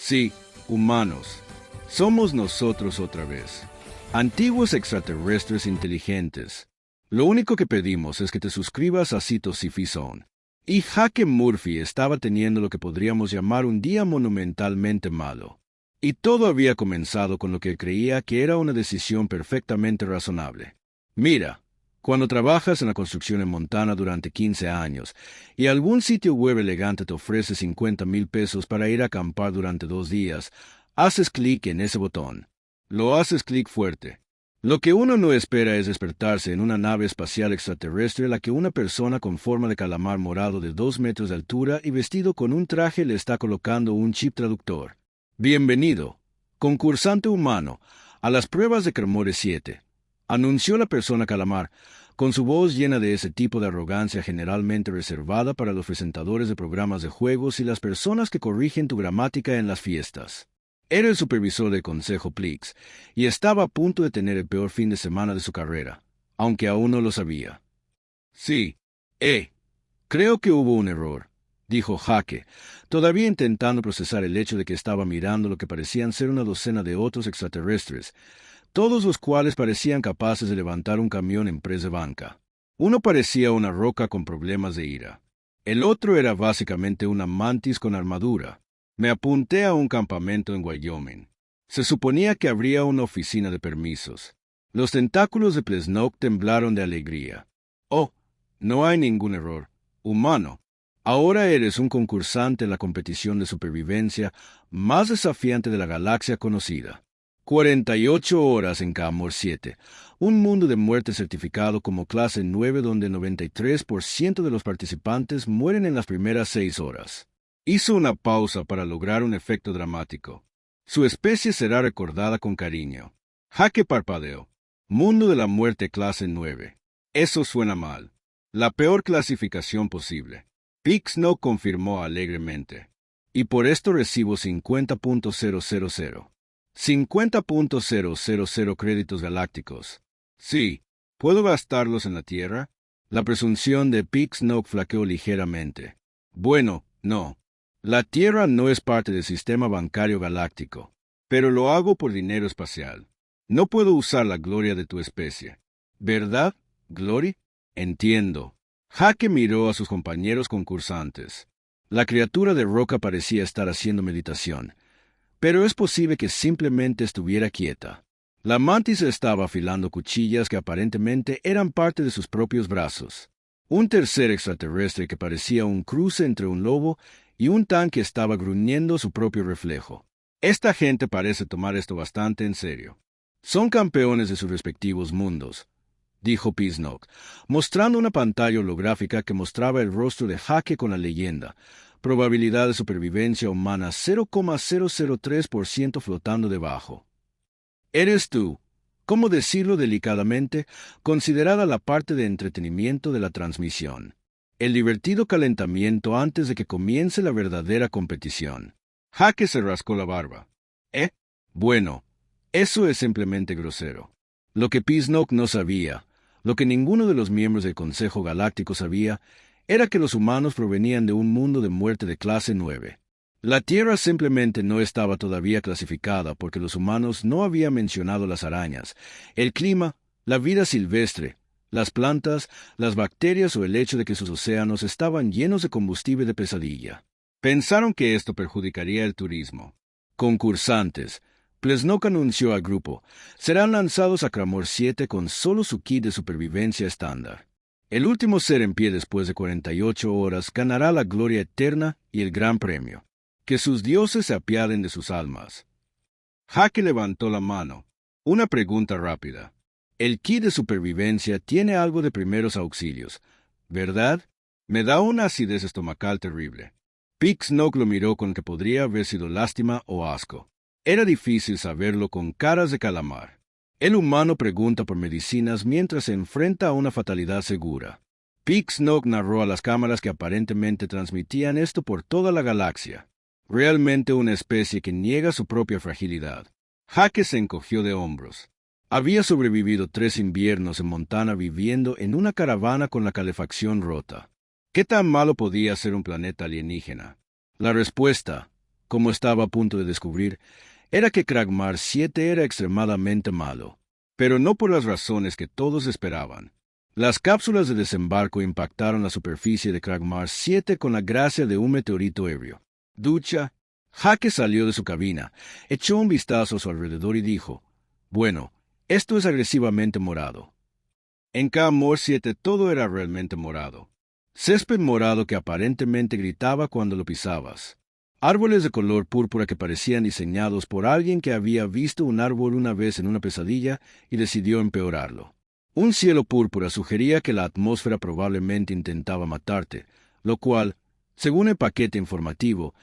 Sí, humanos. Somos nosotros otra vez. Antiguos extraterrestres inteligentes. Lo único que pedimos es que te suscribas a Cito Sci-Fi Zone. Y Jaque Murphy estaba teniendo lo que podríamos llamar un día monumentalmente malo. Y todo había comenzado con lo que creía que era una decisión perfectamente razonable. Mira, cuando trabajas en la construcción en Montana durante 15 años y algún sitio web elegante te ofrece 50,000 pesos para ir a acampar durante 2 días, haces clic en ese botón. Lo haces clic fuerte. Lo que uno no espera es despertarse en una nave espacial extraterrestre a la que una persona con forma de calamar morado de 2 metros de altura y vestido con un traje le está colocando un chip traductor. Bienvenido, concursante humano, a las pruebas de Cremores 7, anunció la persona calamar, con su voz llena de ese tipo de arrogancia generalmente reservada para los presentadores de programas de juegos y las personas que corrigen tu gramática en las fiestas. Era el supervisor del Consejo Plix, y estaba a punto de tener el peor fin de semana de su carrera, aunque aún no lo sabía. Sí, creo que hubo un error, dijo Jaque, todavía intentando procesar el hecho de que estaba mirando lo que parecían ser una docena de otros extraterrestres, todos los cuales parecían capaces de levantar un camión en press de banca. Uno parecía una roca con problemas de ira. El otro era básicamente una mantis con armadura. Me apunté a un campamento en Wyoming. Se suponía que habría una oficina de permisos. Los tentáculos de Plesnock temblaron de alegría. Oh, no hay ningún error. Humano. Ahora eres un concursante en la competición de supervivencia más desafiante de la galaxia conocida. 48 horas en Camor 7, un mundo de muerte certificado como clase 9 donde 93% de los participantes mueren en las primeras 6 horas. Hizo una pausa para lograr un efecto dramático. Su especie será recordada con cariño. Jaque parpadeó. Mundo de la muerte clase 9. Eso suena mal. La peor clasificación posible. Pix no confirmó alegremente. Y por esto recibo 50.000. 50.000 créditos galácticos. Sí, ¿puedo gastarlos en la Tierra? La presunción de Pix-Nock flaqueó ligeramente. Bueno, no. La Tierra no es parte del sistema bancario galáctico, pero lo hago por dinero espacial. No puedo usar la gloria de tu especie. ¿Verdad, Glory? Entiendo. Jaque miró a sus compañeros concursantes. La criatura de roca parecía estar haciendo meditación, pero es posible que simplemente estuviera quieta. La mantis estaba afilando cuchillas que aparentemente eran parte de sus propios brazos. Un tercer extraterrestre que parecía un cruce entre un lobo y un tanque estaba gruñendo su propio reflejo. Esta gente parece tomar esto bastante en serio. Son campeones de sus respectivos mundos, dijo Pix-Nock, mostrando una pantalla holográfica que mostraba el rostro de Jaque con la leyenda. Probabilidad de supervivencia humana 0,003% flotando debajo. Eres tú, ¿cómo decirlo delicadamente?, considerada la parte de entretenimiento de la transmisión. El divertido calentamiento antes de que comience la verdadera competición. Jaque se rascó la barba. Bueno, eso es simplemente grosero. Lo que Pix-Nock no sabía, lo que ninguno de los miembros del Consejo Galáctico sabía, era que los humanos provenían de un mundo de muerte de clase 9. La Tierra simplemente no estaba todavía clasificada porque los humanos no habían mencionado las arañas, el clima, la vida silvestre, las plantas, las bacterias o el hecho de que sus océanos estaban llenos de combustible de pesadilla. Pensaron que esto perjudicaría el turismo. Concursantes, Plesnock anunció al grupo, serán lanzados a Cremor 7 con solo su kit de supervivencia estándar. El último ser en pie después de 48 horas ganará la gloria eterna y el gran premio. Que sus dioses se apiaden de sus almas. Jaque levantó la mano. Una pregunta rápida. El kit de supervivencia tiene algo de primeros auxilios, ¿verdad? Me da una acidez estomacal terrible. Pix-Nock lo miró con que podría haber sido lástima o asco. Era difícil saberlo con caras de calamar. El humano pregunta por medicinas mientras se enfrenta a una fatalidad segura. Pix-Nock narró a las cámaras que aparentemente transmitían esto por toda la galaxia. Realmente una especie que niega su propia fragilidad. Jaque se encogió de hombros. Había sobrevivido 3 inviernos en Montana viviendo en una caravana con la calefacción rota. ¿Qué tan malo podía ser un planeta alienígena? La respuesta, como estaba a punto de descubrir, era que Kragmar 7 era extremadamente malo, pero no por las razones que todos esperaban. Las cápsulas de desembarco impactaron la superficie de Kragmar 7 con la gracia de un meteorito ebrio. Ducha. Jake salió de su cabina, echó un vistazo a su alrededor y dijo, «Bueno, esto es agresivamente morado». En Kragmar 7 todo era realmente morado. Césped morado que aparentemente gritaba cuando lo pisabas. Árboles de color púrpura que parecían diseñados por alguien que había visto un árbol una vez en una pesadilla y decidió empeorarlo. Un cielo púrpura sugería que la atmósfera probablemente intentaba matarte, lo cual, según el paquete informativo,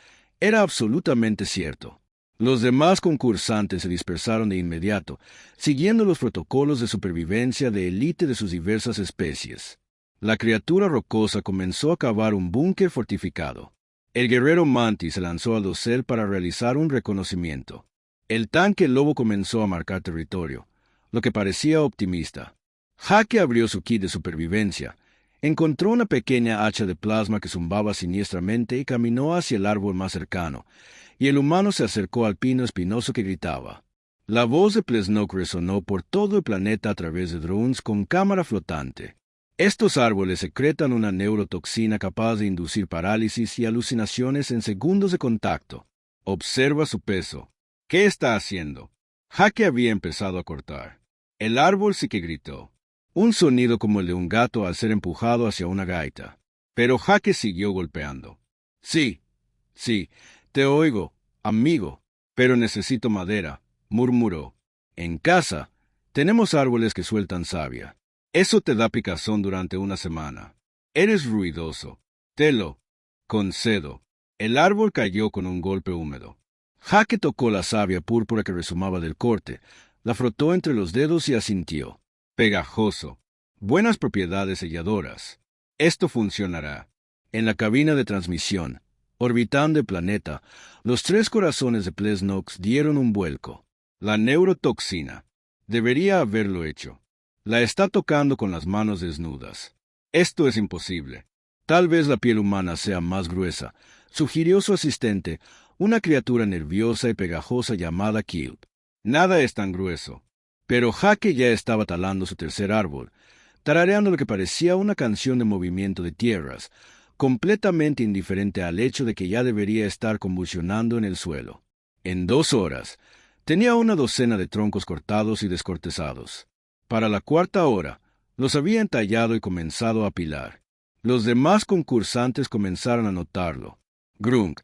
era absolutamente cierto. Los demás concursantes se dispersaron de inmediato, siguiendo los protocolos de supervivencia de élite de sus diversas especies. La criatura rocosa comenzó a cavar un búnker fortificado. El guerrero Mantis se lanzó al dosel para realizar un reconocimiento. El tanque lobo comenzó a marcar territorio, lo que parecía optimista. Jake abrió su kit de supervivencia, encontró una pequeña hacha de plasma que zumbaba siniestramente y caminó hacia el árbol más cercano, y el humano se acercó al pino espinoso que gritaba. La voz de Plesnok resonó por todo el planeta a través de drones con cámara flotante. Estos árboles secretan una neurotoxina capaz de inducir parálisis y alucinaciones en segundos de contacto. Observa su peso. ¿Qué está haciendo? Jake había empezado a cortar. El árbol sí que gritó. Un sonido como el de un gato al ser empujado hacia una gaita. Pero Jake siguió golpeando. Sí, te oigo, amigo, pero necesito madera, murmuró. En casa, tenemos árboles que sueltan savia. Eso te da picazón durante una semana. Eres ruidoso. Te lo concedo. El árbol cayó con un golpe húmedo. Jake tocó la savia púrpura que resumaba del corte, la frotó entre los dedos y asintió. Pegajoso. Buenas propiedades selladoras. Esto funcionará. En la cabina de transmisión, orbitando el planeta, los 3 corazones de Plesnox dieron un vuelco. La neurotoxina. Debería haberlo hecho. La está tocando con las manos desnudas. Esto es imposible. Tal vez la piel humana sea más gruesa, sugirió su asistente, una criatura nerviosa y pegajosa llamada Kilp. Nada es tan grueso. Pero Jake ya estaba talando su tercer árbol, tarareando lo que parecía una canción de movimiento de tierras, completamente indiferente al hecho de que ya debería estar convulsionando en el suelo. En 2 horas, tenía una docena de troncos cortados y descortezados. Para la 4ª hora, los había entallado y comenzado a apilar. Los demás concursantes comenzaron a notarlo. Grunk,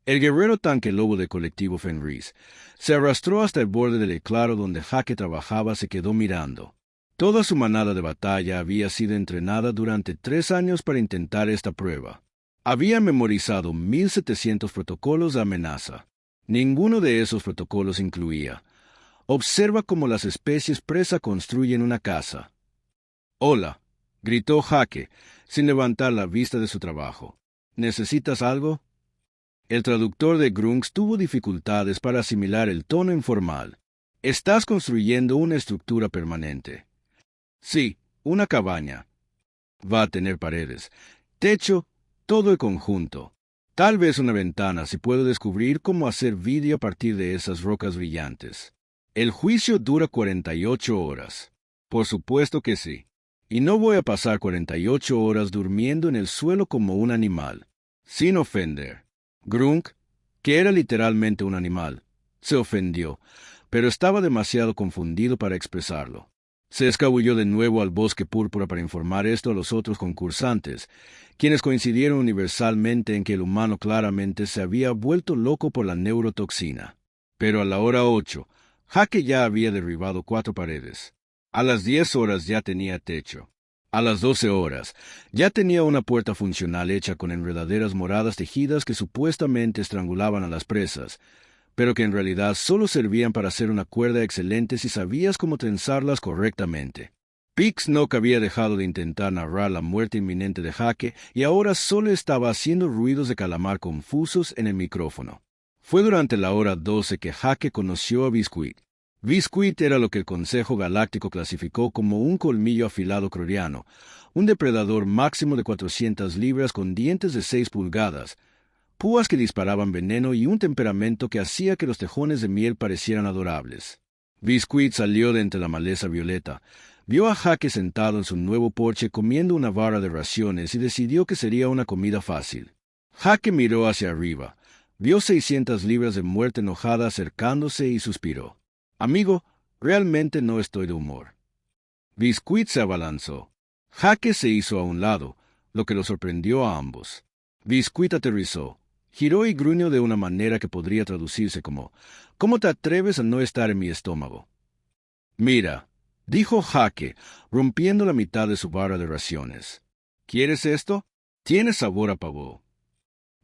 el guerrero tanque lobo del colectivo Fenris, se arrastró hasta el borde del claro donde Jake trabajaba, se quedó mirando. Toda su manada de batalla había sido entrenada durante 3 años para intentar esta prueba. Había memorizado 1700 protocolos de amenaza. Ninguno de esos protocolos incluía: observa cómo las especies presa construyen una casa. «Hola», gritó Jake, sin levantar la vista de su trabajo. «¿Necesitas algo?» El traductor de Grunks tuvo dificultades para asimilar el tono informal. «Estás construyendo una estructura permanente». «Sí, una cabaña. Va a tener paredes, techo, todo el conjunto. Tal vez una ventana si puedo descubrir cómo hacer vidrio a partir de esas rocas brillantes». «El juicio dura 48 horas. Por supuesto que sí. Y no voy a pasar 48 horas durmiendo en el suelo como un animal. Sin ofender». Grunk, que era literalmente un animal, se ofendió, pero estaba demasiado confundido para expresarlo. Se escabulló de nuevo al bosque púrpura para informar esto a los otros concursantes, quienes coincidieron universalmente en que el humano claramente se había vuelto loco por la neurotoxina. Pero a la hora 8, Jake ya había derribado 4 paredes. A las 10 horas ya tenía techo. A las 12 horas ya tenía una puerta funcional hecha con enredaderas moradas tejidas que supuestamente estrangulaban a las presas, pero que en realidad solo servían para hacer una cuerda excelente si sabías cómo trenzarlas correctamente. Pixnock había dejado de intentar narrar la muerte inminente de Jake y ahora solo estaba haciendo ruidos de calamar confusos en el micrófono. Fue durante la hora 12 que Jake conoció a Biscuit. Biscuit era lo que el Consejo Galáctico clasificó como un colmillo afilado croriano, un depredador máximo de 400 libras con dientes de 6 pulgadas, púas que disparaban veneno y un temperamento que hacía que los tejones de miel parecieran adorables. Biscuit salió de entre la maleza violeta, vio a Jaque sentado en su nuevo porche comiendo una barra de raciones y decidió que sería una comida fácil. Jaque miró hacia arriba, vio 600 libras de muerte enojada acercándose y suspiró. Amigo, realmente no estoy de humor. Biscuit se abalanzó. Jaque se hizo a un lado, lo que lo sorprendió a ambos. Biscuit aterrizó, giró y gruñó de una manera que podría traducirse como «¿Cómo te atreves a no estar en mi estómago?» «Mira», dijo Jaque, rompiendo la mitad de su barra de raciones. «¿Quieres esto? Tiene sabor a pavó».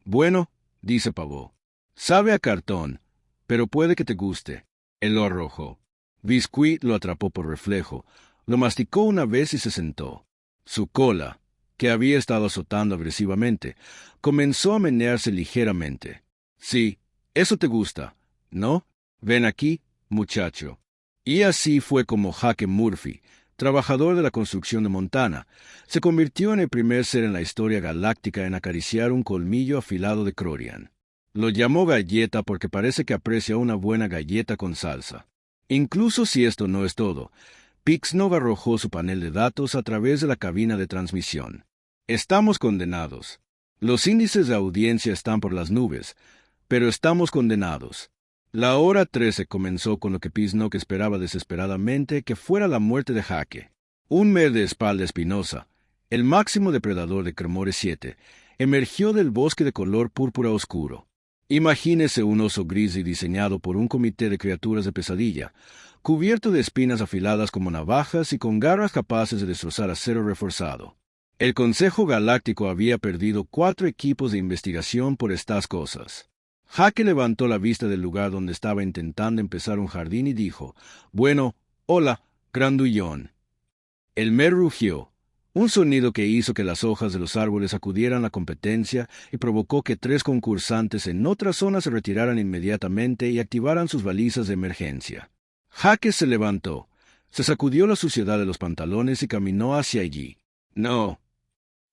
«Bueno», dice Pavó, «sabe a cartón, pero puede que te guste». Él lo arrojó. Biscuit lo atrapó por reflejo, lo masticó una vez y se sentó. Su cola, que había estado azotando agresivamente, comenzó a menearse ligeramente. «Sí, eso te gusta, ¿no? Ven aquí, muchacho». Y así fue como Jaque Murphy, trabajador de la construcción de Montana, se convirtió en el primer ser en la historia galáctica en acariciar un colmillo afilado de Crorian. Lo llamó galleta porque parece que aprecia una buena galleta con salsa. Incluso si esto no es todo, Pixnov arrojó su panel de datos a través de la cabina de transmisión. Estamos condenados. Los índices de audiencia están por las nubes, pero estamos condenados. La hora 13 comenzó con lo que Pixnov esperaba desesperadamente que fuera la muerte de Jaque. Un mer de espalda espinosa, el máximo depredador de Cremores 7, emergió del bosque de color púrpura oscuro. Imagínese un oso grizzly diseñado por un comité de criaturas de pesadilla, cubierto de espinas afiladas como navajas y con garras capaces de destrozar acero reforzado. El Consejo Galáctico había perdido 4 equipos de investigación por estas cosas. Jaque levantó la vista del lugar donde estaba intentando empezar un jardín y dijo, «Bueno, hola, grandullón». El mer rugió, un sonido que hizo que las hojas de los árboles sacudieran la competencia y provocó que 3 concursantes en otra zona se retiraran inmediatamente y activaran sus balizas de emergencia. Jaque se levantó, se sacudió la suciedad de los pantalones y caminó hacia allí. «No».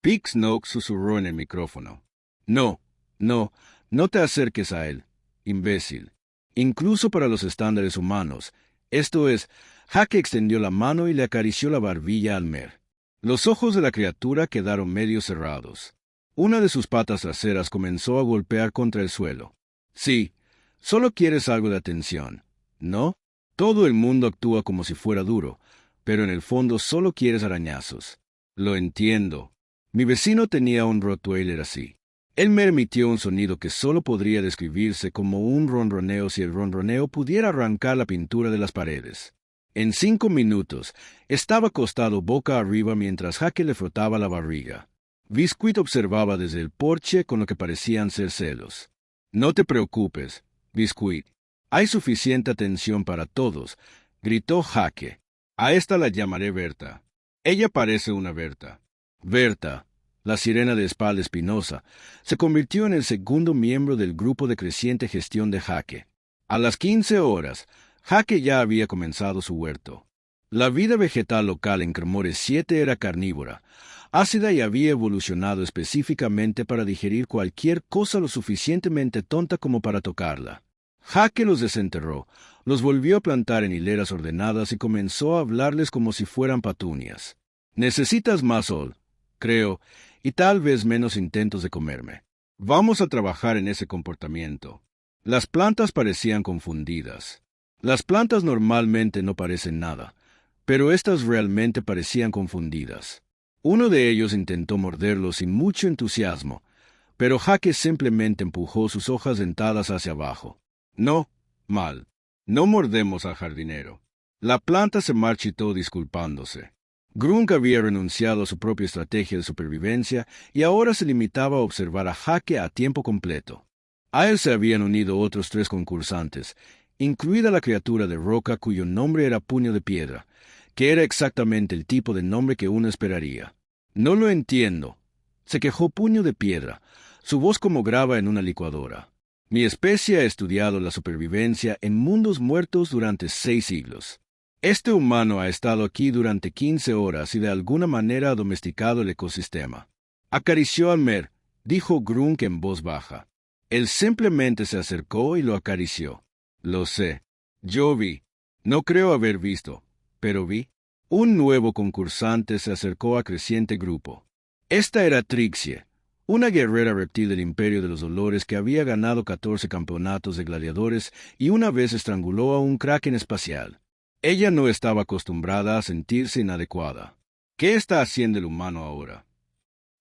Pixnok susurró en el micrófono. «No, no, no te acerques a él, imbécil. Incluso para los estándares humanos, esto es». Jaque extendió la mano y le acarició la barbilla al mer. Los ojos de la criatura quedaron medio cerrados. Una de sus patas traseras comenzó a golpear contra el suelo. «Sí, solo quieres algo de atención, ¿no? Todo el mundo actúa como si fuera duro, pero en el fondo solo quieres arañazos». «Lo entiendo. Mi vecino tenía un Rottweiler así». Él me emitió un sonido que solo podría describirse como un ronroneo si el ronroneo pudiera arrancar la pintura de las paredes. En 5 minutos, estaba acostado boca arriba mientras Jaque le frotaba la barriga. Biscuit observaba desde el porche con lo que parecían ser celos. «No te preocupes, Biscuit. Hay suficiente atención para todos», gritó Jaque. «A esta la llamaré Berta. Ella parece una Berta». Berta, la sirena de espalda espinosa, se convirtió en el segundo miembro del grupo de creciente gestión de Jaque. A las 15 horas, Jaque ya había comenzado su huerto. La vida vegetal local en Cremores 7 era carnívora, ácida y había evolucionado específicamente para digerir cualquier cosa lo suficientemente tonta como para tocarla. Jaque los desenterró, los volvió a plantar en hileras ordenadas y comenzó a hablarles como si fueran patunias. «Necesitas más sol, creo, y tal vez menos intentos de comerme. Vamos a trabajar en ese comportamiento». Las plantas parecían confundidas. Las plantas normalmente no parecen nada, pero estas realmente parecían confundidas. Uno de ellos intentó morderlo sin mucho entusiasmo, pero Jaque simplemente empujó sus hojas dentadas hacia abajo. «No, mal. No mordemos al jardinero». La planta se marchitó disculpándose. Grunk había renunciado a su propia estrategia de supervivencia y ahora se limitaba a observar a Jaque a tiempo completo. A él se habían unido otros 3 concursantes, incluida la criatura de roca cuyo nombre era Puño de Piedra, que era exactamente el tipo de nombre que uno esperaría. «No lo entiendo», se quejó Puño de Piedra, su voz como grava en una licuadora. «Mi especie ha estudiado la supervivencia en mundos muertos durante 6 siglos. Este humano ha estado aquí durante 15 horas y de alguna manera ha domesticado el ecosistema». Acarició al mer, dijo Grunk en voz baja. Él simplemente se acercó y lo acarició. Lo sé. Yo vi. No creo haber visto, pero vi. Un nuevo concursante se acercó a creciente grupo. Esta era Trixie, una guerrera reptil del Imperio de los Dolores que había ganado 14 campeonatos de gladiadores y una vez estranguló a un kraken espacial. Ella no estaba acostumbrada a sentirse inadecuada. ¿Qué está haciendo el humano ahora?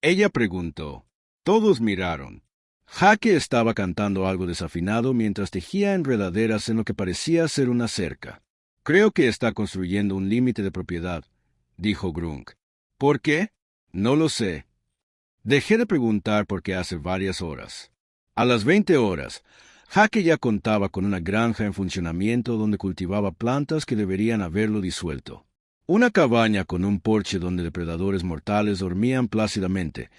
Ella preguntó. Todos miraron. Jaque estaba cantando algo desafinado mientras tejía enredaderas en lo que parecía ser una cerca. Creo que está construyendo un límite de propiedad, dijo Grunk. ¿Por qué? No lo sé. Dejé de preguntar porque hace varias horas. A las 20 horas, Jaque ya contaba con una granja en funcionamiento donde cultivaba plantas que deberían haberlo disuelto. Una cabaña con un porche donde depredadores mortales dormían plácidamente,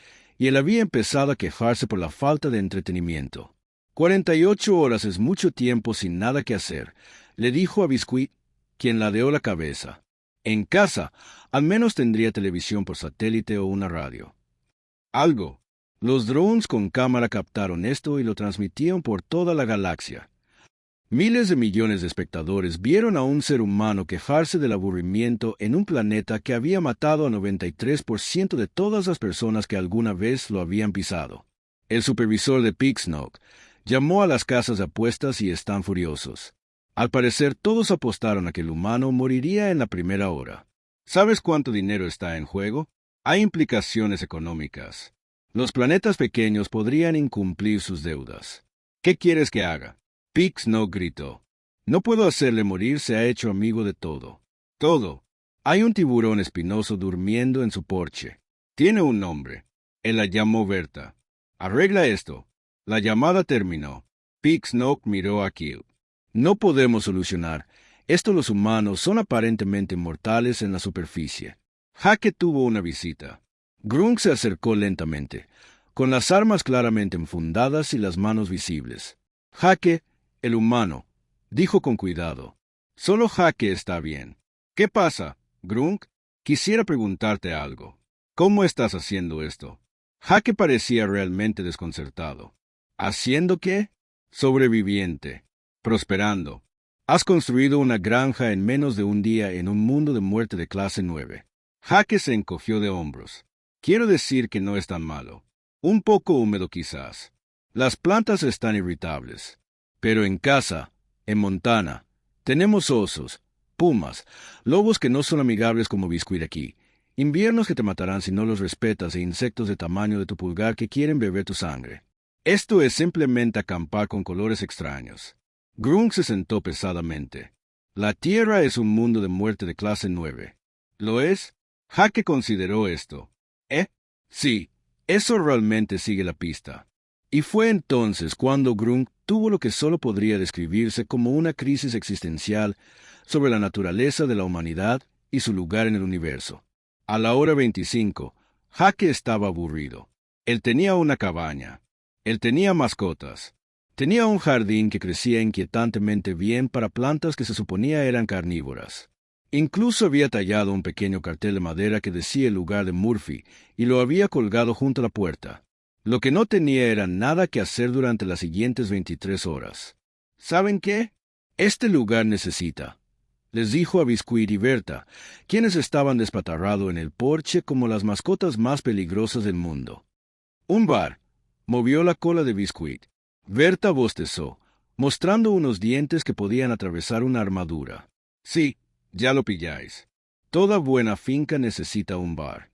y él había empezado a quejarse por la falta de entretenimiento. 48 horas es mucho tiempo sin nada que hacer, le dijo a Biscuit, quien ladeó la cabeza. En casa, al menos tendría televisión por satélite o una radio. Algo. Los drones con cámara captaron esto y lo transmitieron por toda la galaxia. Miles de millones de espectadores vieron a un ser humano quejarse del aburrimiento en un planeta que había matado a 93% de todas las personas que alguna vez lo habían pisado. El supervisor de Pixnock llamó a las casas de apuestas y están furiosos. Al parecer todos apostaron a que el humano moriría en la primera hora. ¿Sabes cuánto dinero está en juego? Hay implicaciones económicas. Los planetas pequeños podrían incumplir sus deudas. ¿Qué quieres que haga? Pixnock gritó. No puedo hacerle morir, se ha hecho amigo de todo. Todo. Hay un tiburón espinoso durmiendo en su porche. Tiene un nombre. Él la llamó Berta. Arregla esto. La llamada terminó. Pixnock miró a Kill. No podemos solucionar. Esto los humanos son aparentemente mortales en la superficie. Jaque tuvo una visita. Grunk se acercó lentamente, con las armas claramente enfundadas y las manos visibles. Jaque, el humano, dijo con cuidado. Solo Jaque está bien. ¿Qué pasa, Grunk? Quisiera preguntarte algo. ¿Cómo estás haciendo esto? Jaque parecía realmente desconcertado. ¿Haciendo qué? Sobreviviente. Prosperando. Has construido una granja en menos de un día en un mundo de muerte de clase 9. Jaque se encogió de hombros. Quiero decir que no es tan malo. Un poco húmedo quizás. Las plantas están irritables. Pero en casa, en Montana, tenemos osos, pumas, lobos que no son amigables como Biscuit aquí, inviernos que te matarán si no los respetas e insectos de tamaño de tu pulgar que quieren beber tu sangre. Esto es simplemente acampar con colores extraños. Grunk se sentó pesadamente. La Tierra es un mundo de muerte de clase 9. ¿Lo es? Jaque consideró esto. Sí, eso realmente sigue la pista. Y fue entonces cuando Grunk tuvo lo que solo podría describirse como una crisis existencial sobre la naturaleza de la humanidad y su lugar en el universo. A la hora 25, Jaque estaba aburrido. Él tenía una cabaña. Él tenía mascotas. Tenía un jardín que crecía inquietantemente bien para plantas que se suponía eran carnívoras. Incluso había tallado un pequeño cartel de madera que decía el lugar de Murphy y lo había colgado junto a la puerta. Lo que no tenía era nada que hacer durante las siguientes 23 horas. ¿Saben qué? Este lugar necesita, les dijo a Biscuit y Berta, quienes estaban despatarrados en el porche como las mascotas más peligrosas del mundo. Un bar. Movió la cola de Biscuit. Berta bostezó, mostrando unos dientes que podían atravesar una armadura. Sí. Ya lo pilláis. Toda buena finca necesita un bar.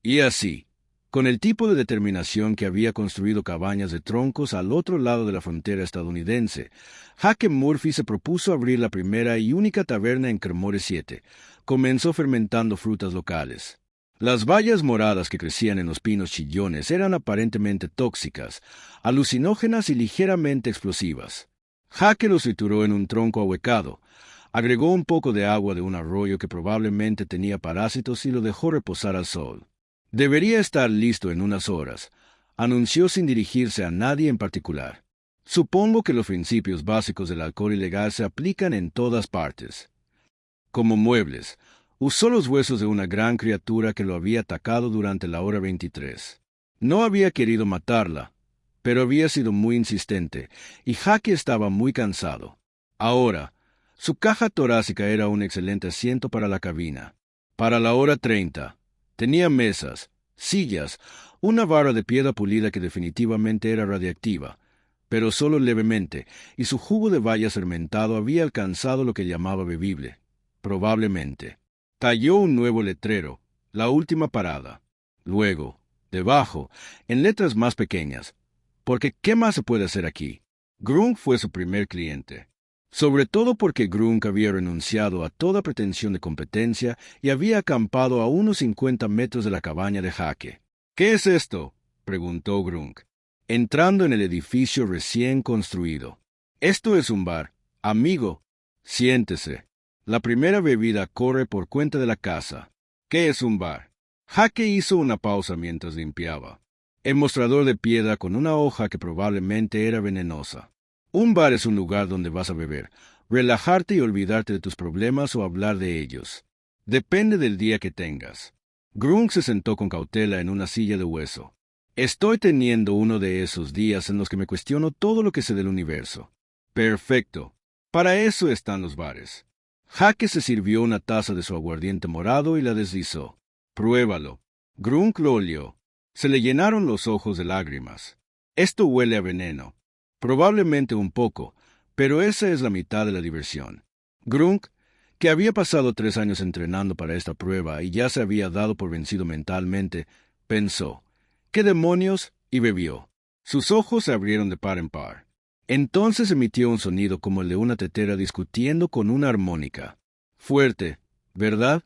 Y así, con el tipo de determinación que había construido cabañas de troncos al otro lado de la frontera estadounidense, Jaque Murphy se propuso abrir la primera y única taberna en Cremore 7. Comenzó fermentando frutas locales. Las bayas moradas que crecían en los pinos chillones eran aparentemente tóxicas, alucinógenas y ligeramente explosivas. Jaque los trituró en un tronco ahuecado. Agregó un poco de agua de un arroyo que probablemente tenía parásitos y lo dejó reposar al sol. Debería estar listo en unas horas, anunció sin dirigirse a nadie en particular. Supongo que los principios básicos del alcohol ilegal se aplican en todas partes. Como muebles, usó los huesos de una gran criatura que lo había atacado durante la hora 23. No había querido matarla, pero había sido muy insistente, y Jake estaba muy cansado. Ahora, su caja torácica era un excelente asiento para la cabina. Para la hora 30, tenía mesas, sillas, una barra de piedra pulida que definitivamente era radiactiva, pero solo levemente, y su jugo de bayas fermentado había alcanzado lo que llamaba bebible. Probablemente. Talló un nuevo letrero, la última parada. Luego, debajo, en letras más pequeñas, porque ¿qué más se puede hacer aquí? Grunk fue su primer cliente. Sobre todo porque Grunk había renunciado a toda pretensión de competencia y había acampado a unos 50 metros de la cabaña de Jake. ¿Qué es esto?, preguntó Grunk, entrando en el edificio recién construido. Esto es un bar. Amigo, siéntese. La primera bebida corre por cuenta de la casa. ¿Qué es un bar? Jake hizo una pausa mientras limpiaba el mostrador de piedra con una hoja que probablemente era venenosa. Un bar es un lugar donde vas a beber, relajarte y olvidarte de tus problemas o hablar de ellos. Depende del día que tengas. Grunk se sentó con cautela en una silla de hueso. Estoy teniendo uno de esos días en los que me cuestiono todo lo que sé del universo. Perfecto. Para eso están los bares. Jake se sirvió una taza de su aguardiente morado y la deslizó. Pruébalo. Grunk lo olió. Se le llenaron los ojos de lágrimas. Esto huele a veneno. Probablemente un poco, pero esa es la mitad de la diversión. Grunk, que había pasado 3 años entrenando para esta prueba y ya se había dado por vencido mentalmente, pensó, ¿qué demonios? Y bebió. Sus ojos se abrieron de par en par. Entonces emitió un sonido como el de una tetera discutiendo con una armónica. Fuerte, ¿verdad?,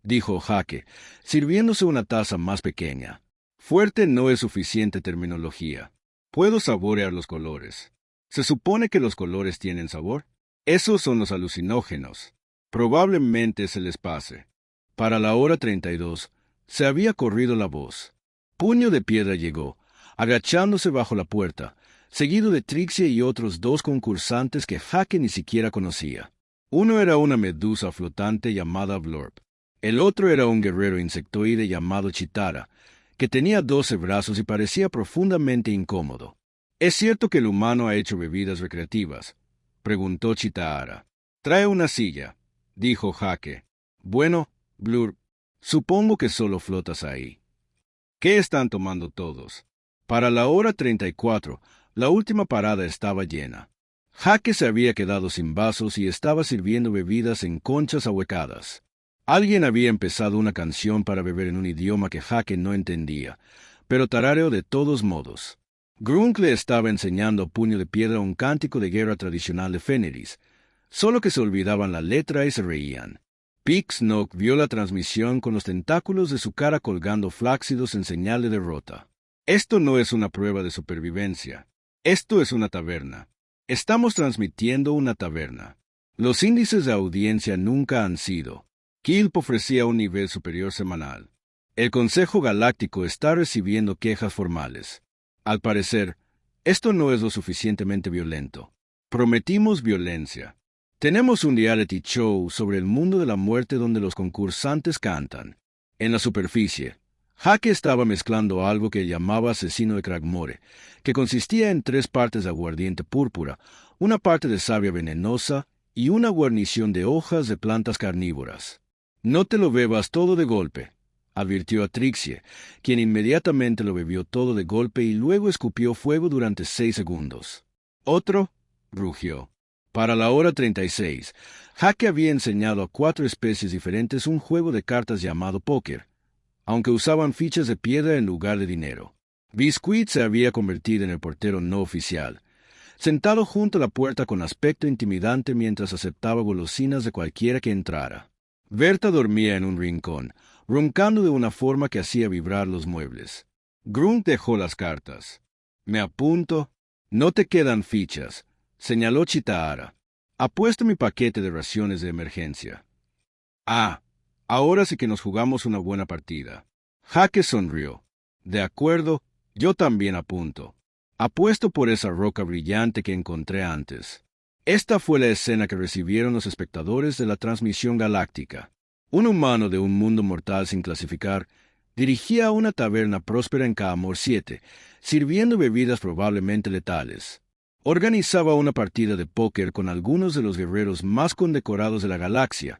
dijo Jake, sirviéndose una taza más pequeña. Fuerte no es suficiente terminología. Puedo saborear los colores. ¿Se supone que los colores tienen sabor? Esos son los alucinógenos. Probablemente se les pase. Para la hora 32, se había corrido la voz. Puño de Piedra llegó, agachándose bajo la puerta, seguido de Trixie y otros 2 concursantes que Jake ni siquiera conocía. Uno era una medusa flotante llamada Blorp. El otro era un guerrero insectoide llamado Chitara, que tenía 12 brazos y parecía profundamente incómodo. ¿Es cierto que el humano ha hecho bebidas recreativas?, preguntó Chitara. Trae una silla, dijo Jake. Bueno, Blurp, supongo que solo flotas ahí. ¿Qué están tomando todos? Para la hora 34, la última parada estaba llena. Jake se había quedado sin vasos y estaba sirviendo bebidas en conchas ahuecadas. Alguien había empezado una canción para beber en un idioma que Jake no entendía, pero tarareó de todos modos. Grunk le estaba enseñando a Puño de Piedra un cántico de guerra tradicional de Fenris, solo que se olvidaban la letra y se reían. Pixnock vio la transmisión con los tentáculos de su cara colgando flácidos en señal de derrota. Esto no es una prueba de supervivencia. Esto es una taberna. Estamos transmitiendo una taberna. Los índices de audiencia nunca han sido. Kilp ofrecía un nivel superior semanal. El Consejo Galáctico está recibiendo quejas formales. Al parecer, esto no es lo suficientemente violento. Prometimos violencia. Tenemos un reality show sobre el mundo de la muerte donde los concursantes cantan. En la superficie, Jake estaba mezclando algo que llamaba asesino de Cragmore, que consistía en 3 partes de aguardiente púrpura, una parte de savia venenosa y una guarnición de hojas de plantas carnívoras. No te lo bebas todo de golpe, advirtió a Trixie, quien inmediatamente lo bebió todo de golpe y luego escupió fuego durante 6 segundos. ¿Otro?, rugió. Para la hora 36, Jake había enseñado a 4 especies diferentes un juego de cartas llamado póker, aunque usaban fichas de piedra en lugar de dinero. Biscuit se había convertido en el portero no oficial, sentado junto a la puerta con aspecto intimidante mientras aceptaba golosinas de cualquiera que entrara. Berta dormía en un rincón, roncando de una forma que hacía vibrar los muebles. Grunk dejó las cartas. «Me apunto». «No te quedan fichas», señaló Chitara. «Apuesto mi paquete de raciones de emergencia». «Ah, ahora sí que nos jugamos una buena partida». Jake sonrió. «De acuerdo, yo también apunto. Apuesto por esa roca brillante que encontré antes». Esta fue la escena que recibieron los espectadores de la transmisión galáctica. Un humano de un mundo mortal sin clasificar, Dirigía una taberna próspera en Kaamor 7, sirviendo bebidas probablemente letales. Organizaba una partida de póker con algunos de los guerreros más condecorados de la galaxia,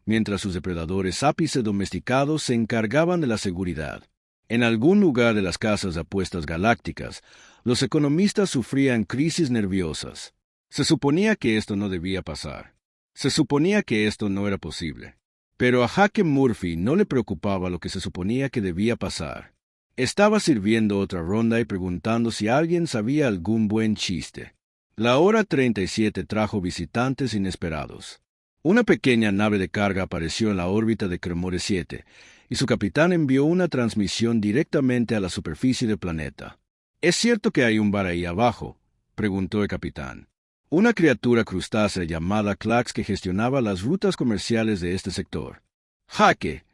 mientras sus depredadores ápice domesticados se encargaban de la seguridad. En algún lugar de las casas de apuestas galácticas, los economistas sufrían crisis nerviosas. Se suponía que esto no debía pasar. Se suponía que esto no era posible. Pero a Jaque Murphy no le preocupaba lo que se suponía que debía pasar. Estaba sirviendo otra ronda y preguntando si alguien sabía algún buen chiste. La hora 37 trajo visitantes inesperados. Una pequeña nave de carga apareció en la órbita de Cremore 7, y su capitán envió una transmisión directamente a la superficie del planeta. ¿Es cierto que hay un bar ahí abajo?, preguntó el capitán. Una criatura crustácea llamada Clax que gestionaba las rutas comerciales de este sector. Jaque,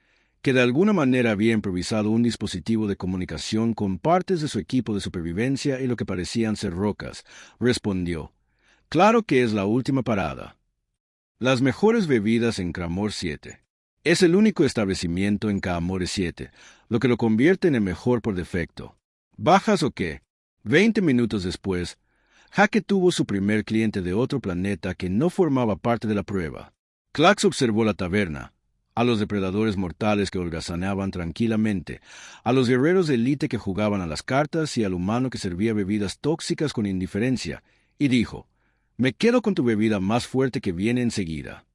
que de alguna manera había improvisado un dispositivo de comunicación con partes de su equipo de supervivencia y lo que parecían ser rocas, respondió: «Claro que es la última parada. Las mejores bebidas en Cremore 7. Es el único establecimiento en Kaamor 7, lo que lo convierte en el mejor por defecto. ¿Bajas o qué?». 20 minutos después, Jaque tuvo su primer cliente de otro planeta que no formaba parte de la prueba. Clax observó la taberna, a los depredadores mortales que holgazaneaban tranquilamente, a los guerreros de élite que jugaban a las cartas y al humano que servía bebidas tóxicas con indiferencia, y dijo: «Me quedo con tu bebida más fuerte que viene enseguida.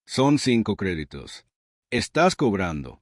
Son 5 créditos. Estás cobrando».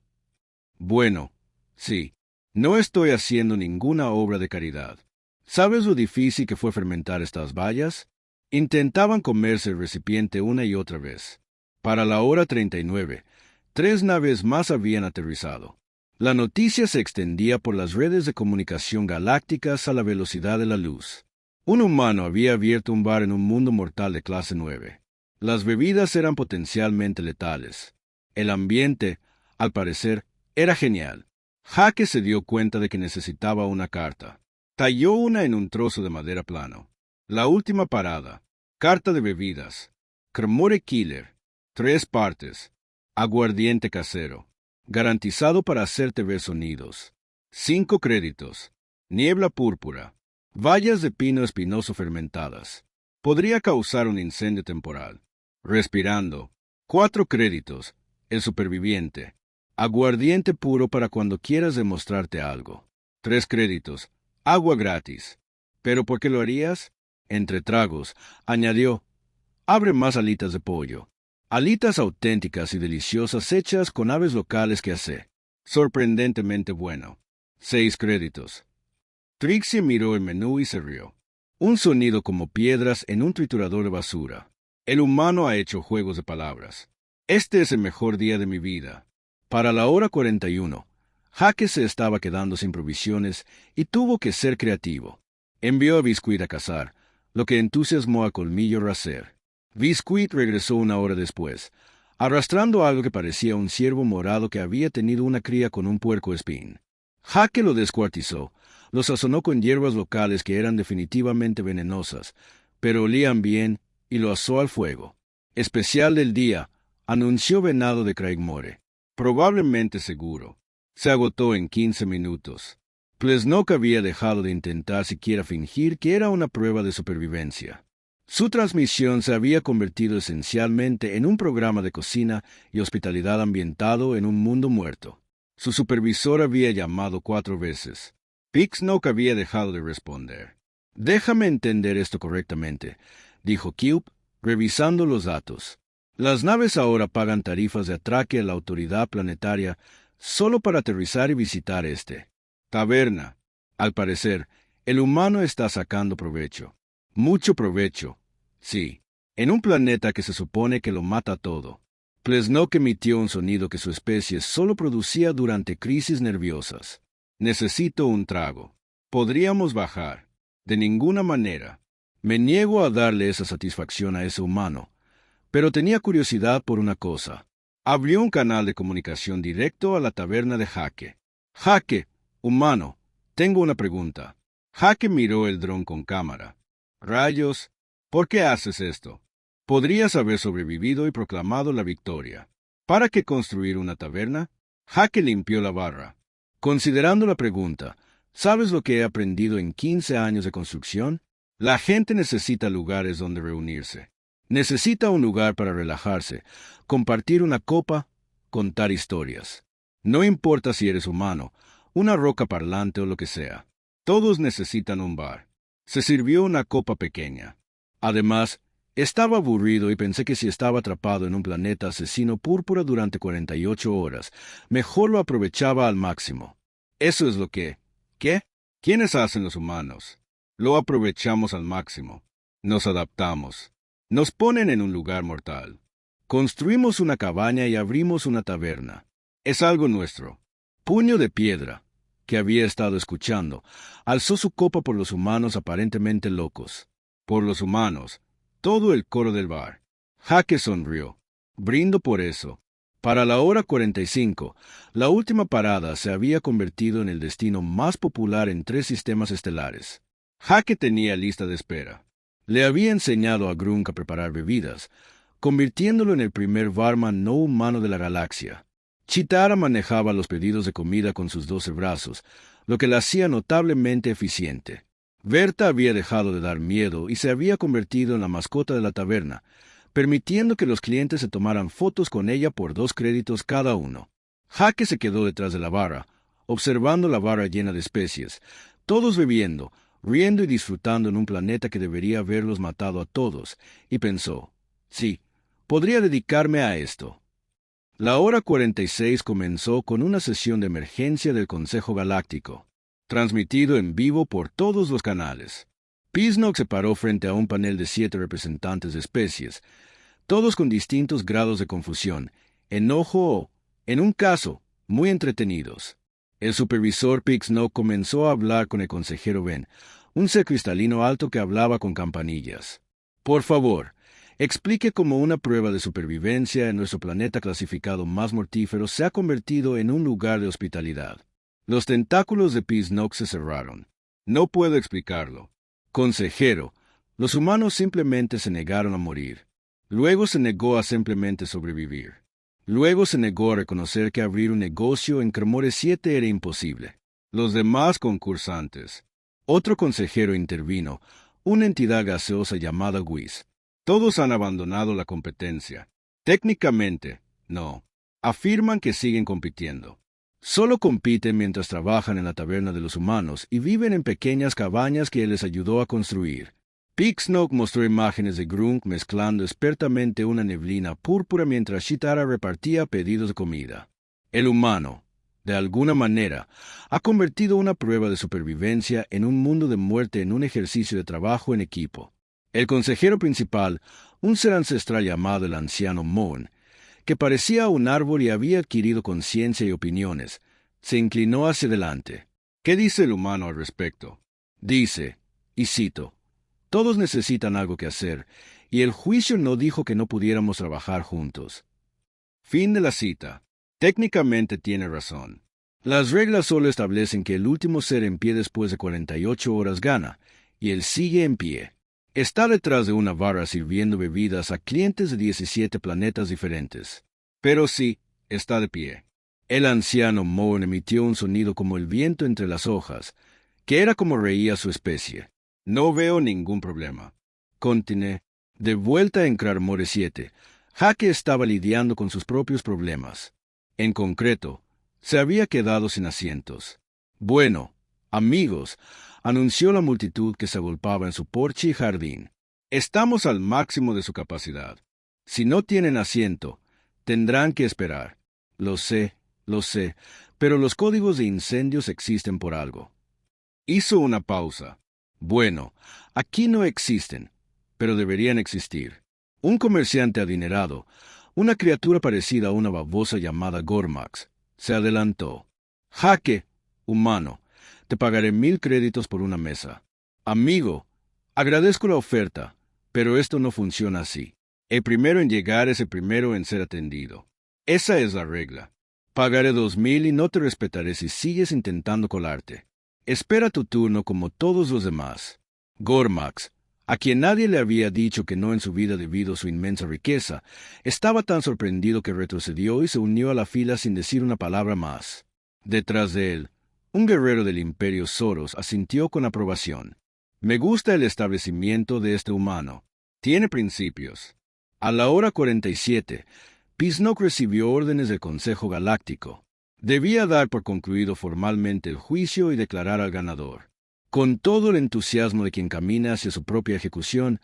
«Bueno, sí. No estoy haciendo ninguna obra de caridad. ¿Sabes lo difícil que fue fermentar estas bayas? Intentaban comerse el recipiente una y otra vez. Para la hora 39, 3 naves más habían aterrizado. La noticia se extendía por las redes de comunicación galácticas a la velocidad de la luz. Un humano había abierto un bar en un mundo mortal de clase 9. Las bebidas eran potencialmente letales. El ambiente, al parecer, era genial. Jaque se dio cuenta de que necesitaba una carta. Talló una en un trozo de madera plano. La última parada. Carta de bebidas. Cremore Killer. 3 partes. Aguardiente casero. Garantizado para hacerte ver sonidos. 5 créditos. Niebla púrpura. Bayas de pino espinoso fermentadas. Podría causar un incendio temporal. Respirando. 4 créditos. El superviviente. Aguardiente puro para cuando quieras demostrarte algo. 3 créditos. Agua gratis. ¿Pero por qué lo harías? Entre tragos, añadió: «Abre más alitas de pollo. Alitas auténticas y deliciosas hechas con aves locales que hace. Sorprendentemente bueno». 6 créditos. Trixie miró el menú y se rió. Un sonido como piedras en un triturador de basura. El humano ha hecho juegos de palabras. Este es el mejor día de mi vida. Para la hora 41, Jaque se estaba quedando sin provisiones y tuvo que ser creativo. Envió a Biscuit a cazar, lo que entusiasmó a Colmillo Racer. Biscuit regresó una hora después, arrastrando algo que parecía un ciervo morado que había tenido una cría con un puercoespín. Jaque lo descuartizó, lo sazonó con hierbas locales que eran definitivamente venenosas, pero olían bien, y lo asó al fuego. Especial del día, anunció venado de Craigmore. Probablemente seguro. Se agotó en 15 minutos. Plesnock había dejado de intentar siquiera fingir que era una prueba de supervivencia. Su transmisión se había convertido esencialmente en un programa de cocina y hospitalidad ambientado en un mundo muerto. Su supervisor había llamado 4 veces. Pixnock había dejado de responder. «Déjame entender esto correctamente», dijo Cube, revisando los datos. «Las naves ahora pagan tarifas de atraque a la autoridad planetaria solo para aterrizar y visitar este taberna. Al parecer, el humano está sacando provecho. Mucho provecho. Sí. En un planeta que se supone que lo mata todo». Plesnock emitió un sonido que su especie solo producía durante crisis nerviosas. «Necesito un trago. Podríamos bajar». «De ninguna manera. Me niego a darle esa satisfacción a ese humano». Pero tenía curiosidad por una cosa. Abrió un canal de comunicación directo a la taberna de Jaque. «Jaque, humano, tengo una pregunta». Jaque miró el dron con cámara. «Rayos, ¿por qué haces esto? Podrías haber sobrevivido y proclamado la victoria. ¿Para qué construir una taberna?». Jaque limpió la barra. Considerando la pregunta, ¿sabes lo que he aprendido en 15 años de construcción? La gente necesita lugares donde reunirse. Necesita un lugar para relajarse, compartir una copa, contar historias. No importa si eres humano, una roca parlante o lo que sea. Todos necesitan un bar. Se sirvió una copa pequeña. Además, estaba aburrido y pensé que si estaba atrapado en un planeta asesino púrpura durante 48 horas, mejor lo aprovechaba al máximo. Eso es lo que... ¿Qué? ¿Quiénes hacen los humanos? Lo aprovechamos al máximo. Nos adaptamos. Nos ponen en un lugar mortal. Construimos una cabaña y abrimos una taberna. Es algo nuestro. Puño de Piedra, que había estado escuchando, alzó su copa por los humanos aparentemente locos. Por los humanos, todo el coro del bar. Jaque sonrió. Brindo por eso. Para la hora 45, la última parada se había convertido en el destino más popular en 3 sistemas estelares. Jaque tenía lista de espera. Le había enseñado a Grunk a preparar bebidas, convirtiéndolo en el primer barman no humano de la galaxia. Chitara manejaba los pedidos de comida con sus 12 brazos, lo que la hacía notablemente eficiente. Berta había dejado de dar miedo y se había convertido en la mascota de la taberna, permitiendo que los clientes se tomaran fotos con ella por 2 créditos cada uno. Jaque se quedó detrás de la barra, observando la barra llena de especies, todos bebiendo, riendo y disfrutando en un planeta que debería haberlos matado a todos, y pensó, sí, podría dedicarme a esto. La hora 46 comenzó con una sesión de emergencia del Consejo Galáctico, transmitido en vivo por todos los canales. Pisnock se paró frente a un panel de 7 representantes de especies, todos con distintos grados de confusión, enojo o, en un caso, muy entretenidos. El supervisor Pisnock comenzó a hablar con el consejero Ben, un ser cristalino alto que hablaba con campanillas. Por favor, explique cómo una prueba de supervivencia en nuestro planeta clasificado más mortífero se ha convertido en un lugar de hospitalidad. Los tentáculos de Pisnock se cerraron. No puedo explicarlo. Consejero, los humanos simplemente se negaron a morir. Luego se negó a simplemente sobrevivir. Luego se negó a reconocer que abrir un negocio en Cremore 7 era imposible. Los demás concursantes. Otro consejero intervino, una entidad gaseosa llamada Whis. Todos han abandonado la competencia. Técnicamente, no. Afirman que siguen compitiendo. Solo compiten mientras trabajan en la taberna de los humanos y viven en pequeñas cabañas que él les ayudó a construir. Pisnock mostró imágenes de Grunk mezclando expertamente una neblina púrpura mientras Chitara repartía pedidos de comida. El humano, de alguna manera, ha convertido una prueba de supervivencia en un mundo de muerte en un ejercicio de trabajo en equipo. El consejero principal, un ser ancestral llamado el anciano Moon, que parecía un árbol y había adquirido conciencia y opiniones, se inclinó hacia adelante. ¿Qué dice el humano al respecto? Dice, y cito, todos necesitan algo que hacer, y el juicio no dijo que no pudiéramos trabajar juntos. Fin de la cita. Técnicamente tiene razón. Las reglas solo establecen que el último ser en pie después de 48 horas gana, y él sigue en pie. Está detrás de una barra sirviendo bebidas a clientes de 17 planetas diferentes. Pero sí, está de pie. El anciano Moon emitió un sonido como el viento entre las hojas, que era como reía su especie. No veo ningún problema. Continué. De vuelta en Cremore 7, Jaque estaba lidiando con sus propios problemas. En concreto, se había quedado sin asientos. Bueno, amigos, anunció la multitud que se agolpaba en su porche y jardín. Estamos al máximo de su capacidad. Si no tienen asiento, tendrán que esperar. Lo sé, pero los códigos de incendios existen por algo. Hizo una pausa. Bueno, aquí no existen, pero deberían existir. Un comerciante adinerado, una criatura parecida a una babosa llamada Gormax, se adelantó. Jaque, humano, te pagaré 1000 créditos por una mesa. Amigo, agradezco la oferta, pero esto no funciona así. El primero en llegar es el primero en ser atendido. Esa es la regla. Pagaré 2000 y no te respetaré si sigues intentando colarte. Espera tu turno como todos los demás. Gormax, a quien nadie le había dicho que no en su vida debido a su inmensa riqueza, estaba tan sorprendido que retrocedió y se unió a la fila sin decir una palabra más. Detrás de él, un guerrero del Imperio Soros asintió con aprobación. Me gusta el establecimiento de este humano. Tiene principios. A la hora 47, Pisnock recibió órdenes del Consejo Galáctico. Debía dar por concluido formalmente el juicio y declarar al ganador. Con todo el entusiasmo de quien camina hacia su propia ejecución,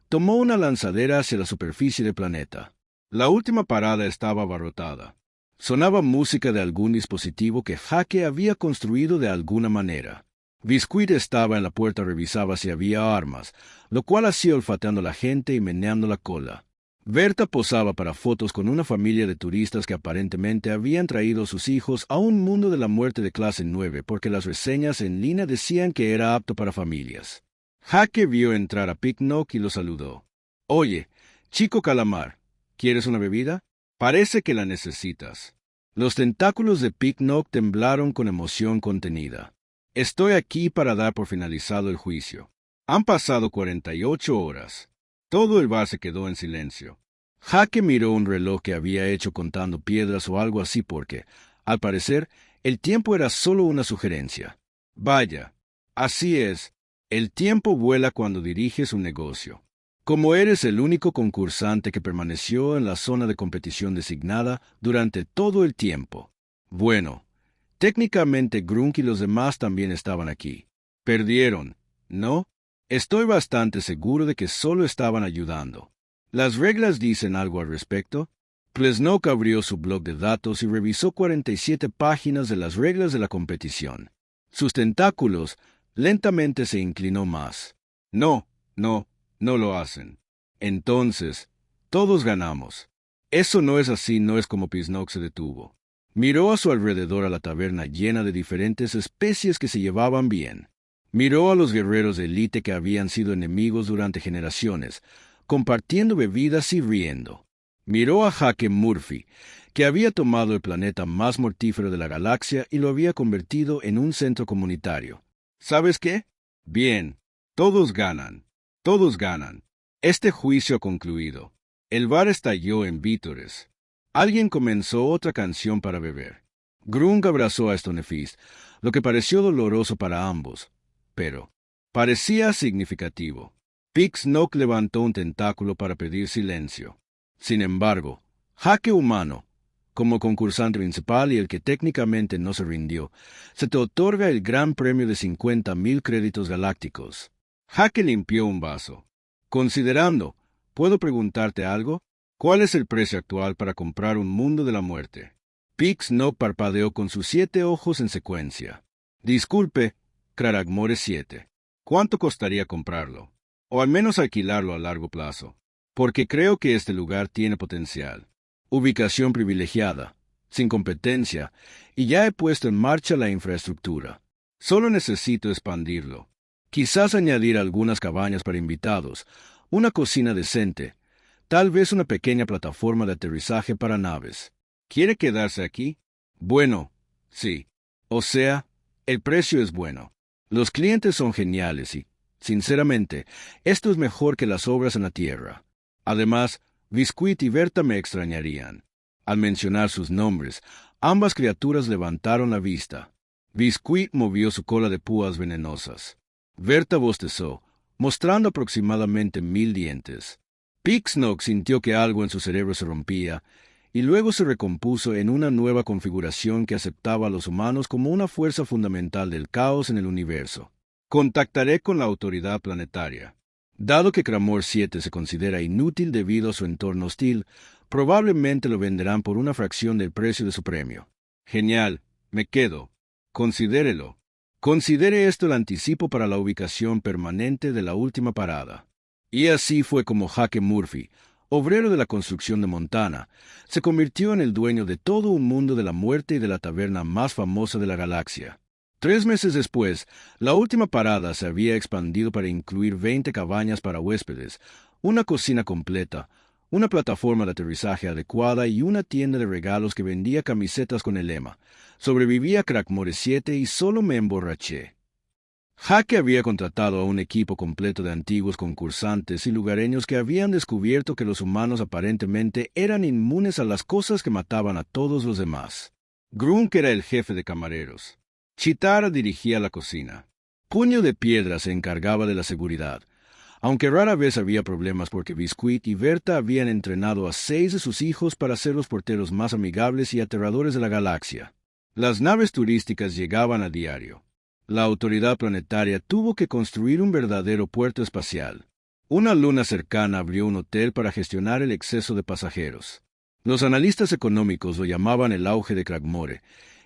tomó una lanzadera hacia la superficie del planeta. La última parada estaba abarrotada. Sonaba música de algún dispositivo que Jaque había construido de alguna manera. Biscuit estaba en la puerta, revisaba si había armas, lo cual hacía olfateando a la gente y meneando la cola. Berta posaba para fotos con una familia de turistas que aparentemente habían traído a sus hijos a un mundo de la muerte de clase 9 porque las reseñas en línea decían que era apto para familias. Jaque vio entrar a Pisnock y lo saludó. «Oye, chico calamar, ¿quieres una bebida? Parece que la necesitas». Los tentáculos de Pisnock temblaron con emoción contenida. «Estoy aquí para dar por finalizado el juicio. Han pasado 48 horas. Todo el bar se quedó en silencio. Jaque miró un reloj que había hecho contando piedras o algo así porque, al parecer, el tiempo era solo una sugerencia. Vaya, así es. El tiempo vuela cuando diriges un negocio. Como eres el único concursante que permaneció en la zona de competición designada durante todo el tiempo. Bueno, técnicamente Grunk y los demás también estaban aquí. Perdieron, ¿no? Estoy bastante seguro de que solo estaban ayudando. ¿Las reglas dicen algo al respecto? Pisnock abrió su blog de datos y revisó 47 páginas de las reglas de la competición. Sus tentáculos lentamente se inclinó más. No lo hacen. Entonces, todos ganamos. Eso no es así, no es como Pisnock se detuvo. Miró a su alrededor a la taberna llena de diferentes especies que se llevaban bien. Miró a los guerreros de élite que habían sido enemigos durante generaciones, compartiendo bebidas y riendo. Miró a Jaque Murphy, que había tomado el planeta más mortífero de la galaxia y lo había convertido en un centro comunitario. ¿Sabes qué? Bien, todos ganan. Todos ganan. Este juicio ha concluido. El bar estalló en vítores. Alguien comenzó otra canción para beber. Grunk abrazó a Stonefist, lo que pareció doloroso para ambos, pero parecía significativo. Pisnock levantó un tentáculo para pedir silencio. Sin embargo, Jaque Humano, como concursante principal y el que técnicamente no se rindió, se te otorga el gran premio de 50,000 créditos galácticos. Jaque limpió un vaso. Considerando, ¿puedo preguntarte algo? ¿Cuál es el precio actual para comprar un mundo de la muerte? Pisnock parpadeó con sus 7 ojos en secuencia. Disculpe, Craragmore 7. ¿Cuánto costaría comprarlo? O al menos alquilarlo a largo plazo. Porque creo que este lugar tiene potencial. Ubicación privilegiada, sin competencia, y ya he puesto en marcha la infraestructura. Solo necesito expandirlo. Quizás añadir algunas cabañas para invitados, una cocina decente, tal vez una pequeña plataforma de aterrizaje para naves. ¿Quiere quedarse aquí? Bueno, sí. O sea, el precio es bueno. Los clientes son geniales y, sinceramente, esto es mejor que las obras en la tierra. Además, Biscuit y Berta me extrañarían. Al mencionar sus nombres, ambas criaturas levantaron la vista. Biscuit movió su cola de púas venenosas. Berta bostezó, mostrando aproximadamente 1000 dientes. Pisnock sintió que algo en su cerebro se rompía, y luego se recompuso en una nueva configuración que aceptaba a los humanos como una fuerza fundamental del caos en el universo. Contactaré con la autoridad planetaria. Dado que Cramor 7 se considera inútil debido a su entorno hostil, probablemente lo venderán por una fracción del precio de su premio. Genial, me quedo. Considérelo. Considere esto el anticipo para la ubicación permanente de la última parada. Y así fue como Jaque Murphy, obrero de la construcción de Montana, se convirtió en el dueño de todo un mundo de la muerte y de la taberna más famosa de la galaxia. 3 meses después, la última parada se había expandido para incluir 20 cabañas para huéspedes, una cocina completa, una plataforma de aterrizaje adecuada y una tienda de regalos que vendía camisetas con el lema «Sobrevivía Cragmore 7 y solo me emborraché». Jaque había contratado a un equipo completo de antiguos concursantes y lugareños que habían descubierto que los humanos aparentemente eran inmunes a las cosas que mataban a todos los demás. Grunk era el jefe de camareros. Chitara dirigía la cocina. Puño de Piedra se encargaba de la seguridad, aunque rara vez había problemas porque Biscuit y Berta habían entrenado a 6 de sus hijos para ser los porteros más amigables y aterradores de la galaxia. Las naves turísticas llegaban a diario. La autoridad planetaria tuvo que construir un verdadero puerto espacial. Una luna cercana abrió un hotel para gestionar el exceso de pasajeros. Los analistas económicos lo llamaban el auge de Cragmore,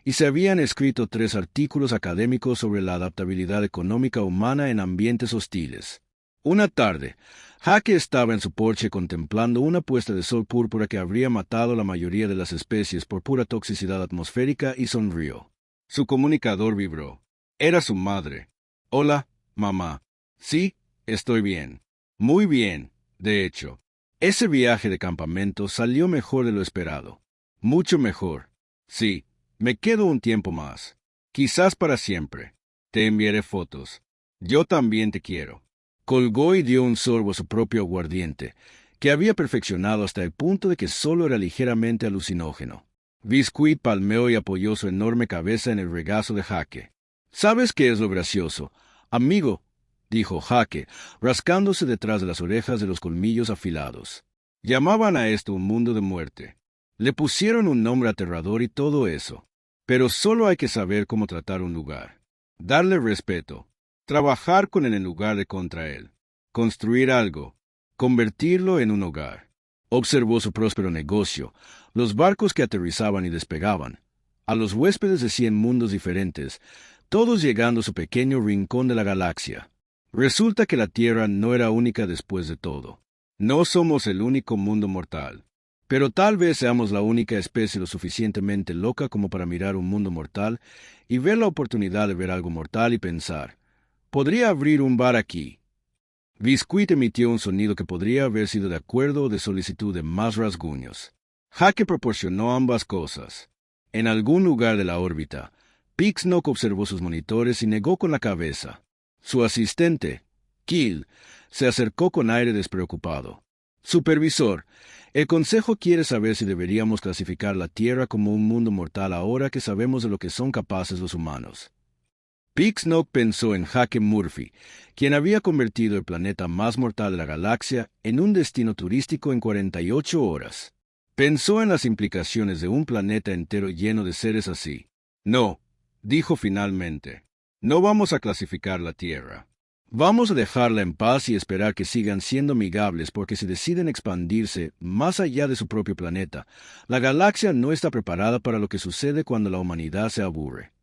y se habían escrito 3 artículos académicos sobre la adaptabilidad económica humana en ambientes hostiles. Una tarde, Hake estaba en su porche contemplando una puesta de sol púrpura que habría matado la mayoría de las especies por pura toxicidad atmosférica y sonrió. Su comunicador vibró. Era su madre. Hola, mamá. Sí, estoy bien. Muy bien, de hecho. Ese viaje de campamento salió mejor de lo esperado. Mucho mejor. Sí, me quedo un tiempo más. Quizás para siempre. Te enviaré fotos. Yo también te quiero. Colgó y dio un sorbo a su propio aguardiente, que había perfeccionado hasta el punto de que solo era ligeramente alucinógeno. Biscuit palmeó y apoyó su enorme cabeza en el regazo de Hake. ¿Sabes qué es lo gracioso, amigo?, dijo Hake, rascándose detrás de las orejas de los colmillos afilados. Llamaban a esto un mundo de muerte. Le pusieron un nombre aterrador y todo eso. Pero solo hay que saber cómo tratar un lugar. Darle respeto. Trabajar con él en lugar de contra él. Construir algo. Convertirlo en un hogar. Observó su próspero negocio, los barcos que aterrizaban y despegaban, a los huéspedes de 100 mundos diferentes, todos llegando a su pequeño rincón de la galaxia. Resulta que la Tierra no era única después de todo. No somos el único mundo mortal. Pero tal vez seamos la única especie lo suficientemente loca como para mirar un mundo mortal y ver la oportunidad de ver algo mortal y pensar, ¿podría abrir un bar aquí? Biscuit emitió un sonido que podría haber sido de acuerdo o de solicitud de más rasguños. Hake proporcionó ambas cosas. En algún lugar de la órbita, Pixnock observó sus monitores y negó con la cabeza. Su asistente, Kill, se acercó con aire despreocupado. Supervisor, el Consejo quiere saber si deberíamos clasificar la Tierra como un mundo mortal ahora que sabemos de lo que son capaces los humanos. Pixnock pensó en Hake Murphy, quien había convertido el planeta más mortal de la galaxia en un destino turístico en 48 horas. Pensó en las implicaciones de un planeta entero lleno de seres así. No, dijo finalmente. No vamos a clasificar la Tierra. Vamos a dejarla en paz y esperar que sigan siendo amigables porque si deciden expandirse más allá de su propio planeta, la galaxia no está preparada para lo que sucede cuando la humanidad se aburre.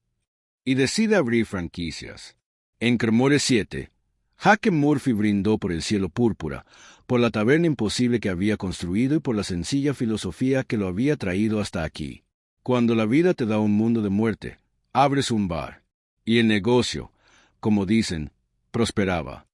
Y decide abrir franquicias. En Cremore 7, Hake Murphy brindó por el cielo púrpura, por la taberna imposible que había construido y por la sencilla filosofía que lo había traído hasta aquí. Cuando la vida te da un mundo de muerte, abres un bar. Y el negocio, como dicen, prosperaba.